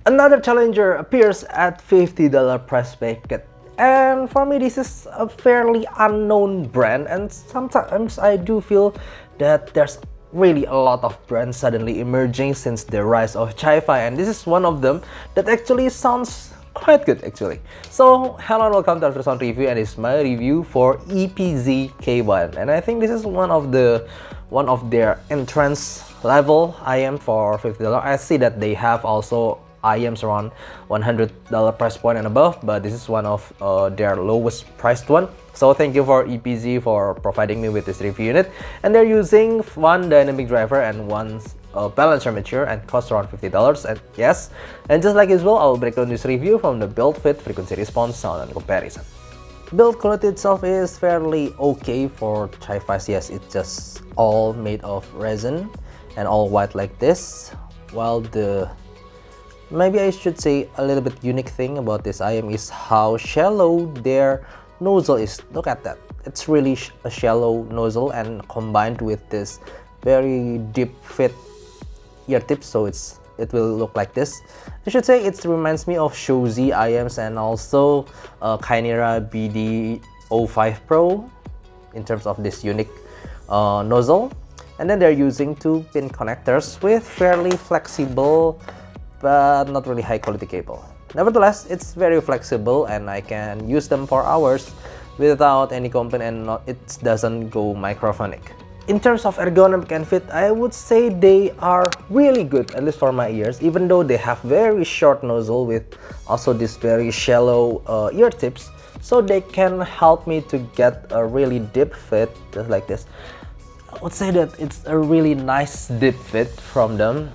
Another challenger appears at $50 price bracket. And for me, this is a fairly unknown brand, and sometimes I do feel that there's really a lot of brands suddenly emerging since the rise of hi-fi, and this is one of them that actually sounds quite good actually. So hello and welcome to Aftersound Review, and it's my review for Epz K1, and I think this is one of their entrance level IM for $50. I see that they have also IMs around $100 price point and above, but this is one of their lowest priced one. So thank you for Epz for providing me with this review unit, and they're using one dynamic driver and one balance armature and cost around $50. And yes, and just like usual, I'll break down this review from the build, fit, frequency response, sound, and comparison. Build quality itself is fairly okay for hi-fi. Yes, it's just all made of resin and all white like this, while the maybe I should say a little bit unique thing about this IM is how shallow their nozzle is. Look at that. It's really a shallow nozzle, and combined with this very deep fit ear tip, so it will look like this. I should say it reminds me of Shozy IMs and also Kynera BD05 Pro in terms of this unique nozzle. And then they're using two pin connectors with fairly flexible but not really high quality cable. Nevertheless, it's very flexible and I can use them for hours without any complaint, and it doesn't go microphonic. In terms of ergonomic and fit, I would say they are really good, at least for my ears, even though they have very short nozzle with also this very shallow ear tips, so they can help me to get a really deep fit, just like this. I would say that it's a really nice deep fit from them.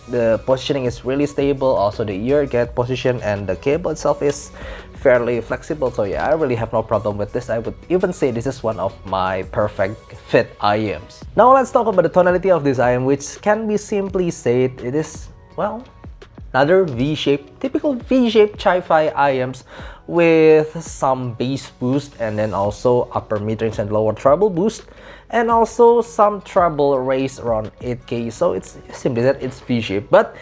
The positioning is really stable, also the ear get position, and the cable itself is fairly flexible. So yeah, I really have no problem with this. I would even say this is one of my perfect fit IMs. Now let's talk about the tonality of this IM, which can be simply said it is, well, another V-shaped, typical V-shaped hi-fi IMs with some bass boost, and then also upper mid-range and lower treble boost, and also some treble raise around 8K. So it's simply that it's V-shaped, but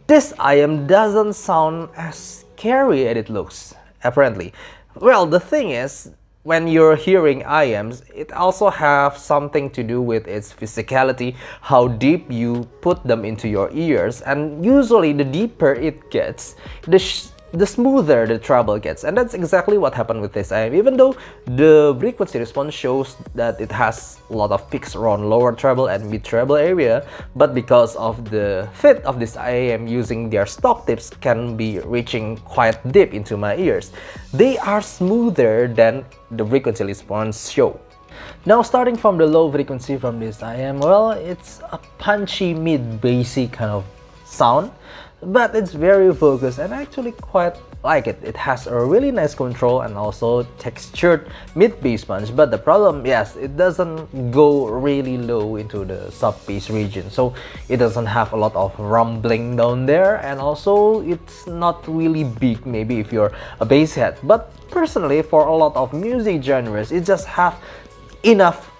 this IM doesn't sound as scary as it looks, apparently. Well, the thing is, when you're hearing IMs, it also have something to do with its physicality, how deep you put them into your ears, and usually the deeper it gets, the smoother the treble gets, and that's exactly what happened with this IM. Even though the frequency response shows that it has a lot of peaks around lower treble and mid treble area, but because of the fit of this IM using their stock tips can be reaching quite deep into my ears, they are smoother than the frequency response show. Now starting from the low frequency from this IM, well, it's a punchy mid-bassy kind of sound, but it's very focused and I actually quite like it. It has a really nice control and also textured mid-bass punch, but the problem, yes, it doesn't go really low into the sub-bass region, so it doesn't have a lot of rumbling down there, and also it's not really big maybe if you're a bass head. But personally, for a lot of music genres, it just have enough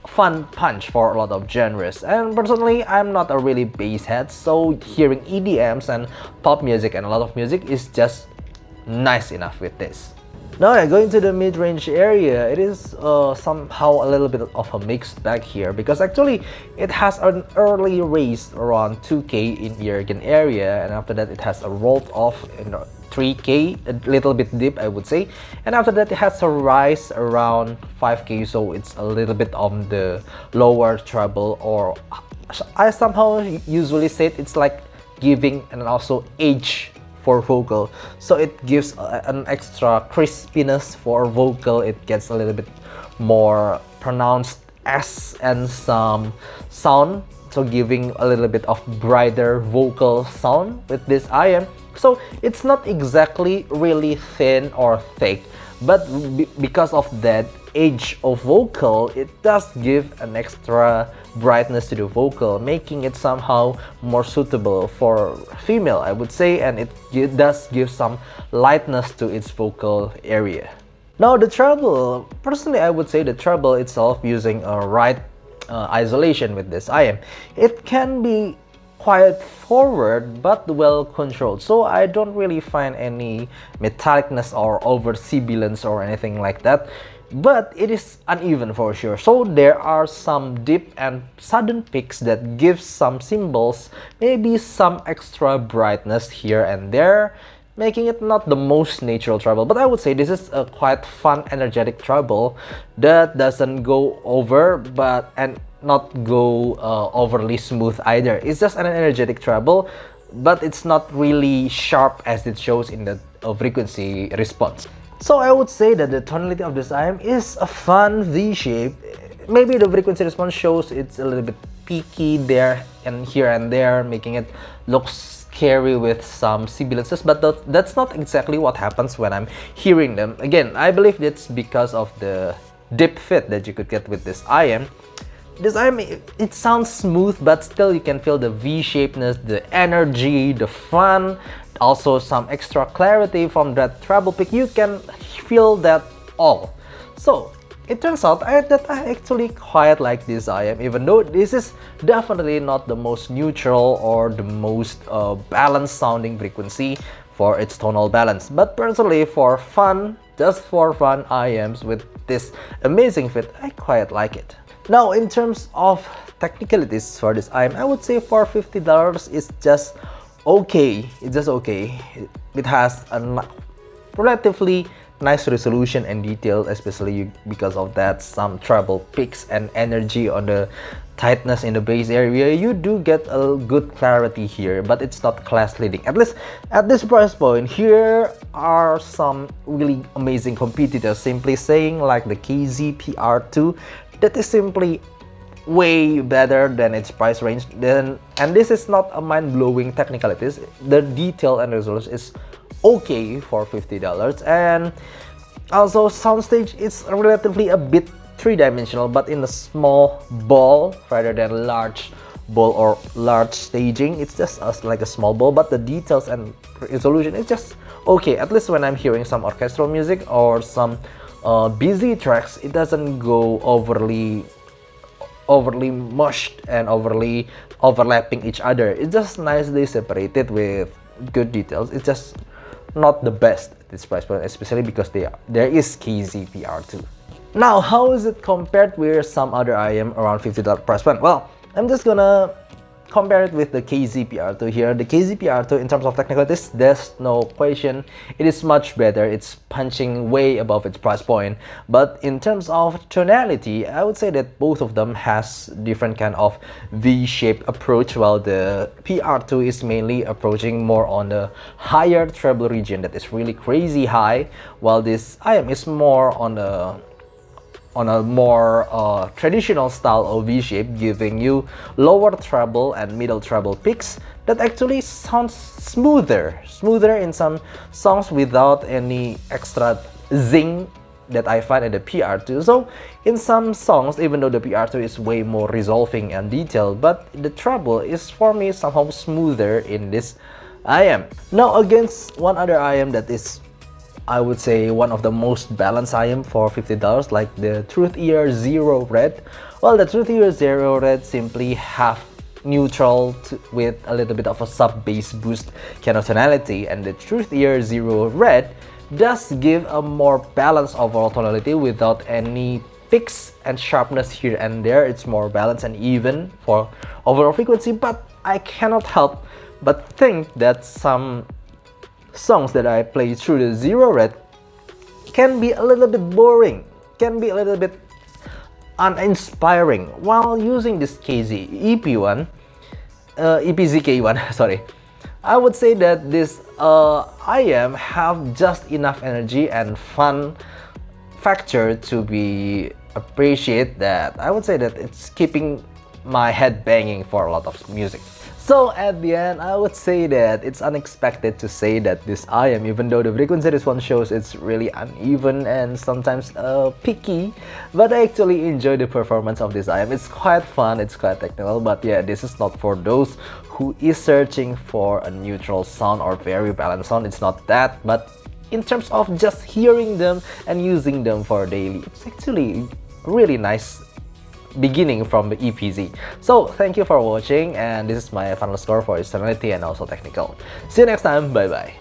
fun punch for a lot of genres, and personally I'm not a really bass head, so hearing EDMs and pop music and a lot of music is just nice enough with this. Now yeah, going to the mid-range area, it is somehow a little bit of a mixed bag here, because actually it has an early raise around 2K in ear gain area, and after that it has a rolled off in 3K, a little bit deep I would say, and after that it has a rise around 5K, so it's a little bit on the lower treble, or I somehow usually say it's like giving and also edge for vocal, so it gives an extra crispiness for vocal. It gets a little bit more pronounced S and some sound, so giving a little bit of brighter vocal sound with this IM. So it's not exactly really thin or thick, but because of that edge of vocal, it does give an extra brightness to the vocal, making it somehow more suitable for female, I would say, and it does give some lightness to its vocal area. Now the treble, personally I would say the treble itself, using a right isolation with this IM, it can be quite forward but well controlled, so I don't really find any metallicness or over sibilance or anything like that, but it is uneven for sure. So there are some deep and sudden peaks that give some cymbals maybe some extra brightness here and there, making it not the most natural treble. But I would say this is a quite fun, energetic treble that doesn't go over and not go overly smooth either. It's just an energetic treble, but it's not really sharp as it shows in the frequency response. So I would say that the tonality of this IM is a fun V shape. Maybe the frequency response shows it's a little bit peaky there and here and there, making it look scary with some sibilances, but that's not exactly what happens when I'm hearing them. Again, I believe it's because of the deep fit that you could get with this IM. This IM, it sounds smooth, but still you can feel the V-shapeness, the energy, the fun, also some extra clarity from that treble pick. You can feel that all. So it turns out that I actually quite like this IM, even though this is definitely not the most neutral or the most balanced sounding frequency for its tonal balance. But personally, for fun, just for fun IMs with this amazing fit, I quite like it. Now, in terms of technicalities for this IM, I would say for $50 it's just okay. It's just okay. It has a relatively nice resolution and detail, especially because of that some treble picks and energy on the tightness in the bass area. You do get a good clarity here, but it's not class leading. At least at this price point, here are some really amazing competitors, simply saying, like the KZ PR2, that is simply way better than its price range. And this is not a mind-blowing technicalities. The detail and resolution is okay for $50, and also soundstage is relatively a bit three-dimensional, but in a small ball rather than large ball or large staging. It's just like a small ball, but the details and resolution is just okay. At least when I'm hearing some orchestral music or some busy tracks, it doesn't go overly mushed and overly overlapping each other. It's just nicely separated with good details. It's just not the best at this price point, especially because there is KZ PR2. Now, how is it compared with some other IM around $50 price point? Well, I'm just gonna compare it with the KZ PR2 here. The KZ PR2, in terms of technicalities, there's no question. It is much better. It's punching way above its price point. But in terms of tonality, I would say that both of them has different kind of V-shaped approach, while the PR2 is mainly approaching more on the higher treble region that is really crazy high, while this IM is more on a more traditional style of V-shape, giving you lower treble and middle treble picks that actually sounds smoother in some songs without any extra zing that I find in the PR2. So in some songs, even though the PR2 is way more resolving and detailed, but the treble is for me somehow smoother in this IM. Now, against one other IM that is, I would say, one of the most balanced IM for $50, like the Truth Ear Zero Red. Well, the Truth Ear Zero Red simply have neutral with a little bit of a sub-bass boost kind of tonality, and the Truth Ear Zero Red does give a more balanced overall tonality without any picks and sharpness here and there. It's more balanced and even for overall frequency, but I cannot help but think that some songs that I play through the Zero Red can be a little bit boring, can be a little bit uninspiring, while using this KZ EP1, Epz K1, sorry. I would say that this IM have just enough energy and fun factor to be appreciated, that I would say that it's keeping my head banging for a lot of music. So at the end, I would say that it's unexpected to say that this IM, even though the frequency response shows it's really uneven and sometimes picky, but I actually enjoy the performance of this IM. It's quite fun, it's quite technical, but yeah, this is not for those who is searching for a neutral sound or very balanced sound. It's not that, but in terms of just hearing them and using them for daily, it's actually really nice beginning from the EPZ. So thank you for watching, and this is my final score for Tonality and also technical. See you next time. Bye bye.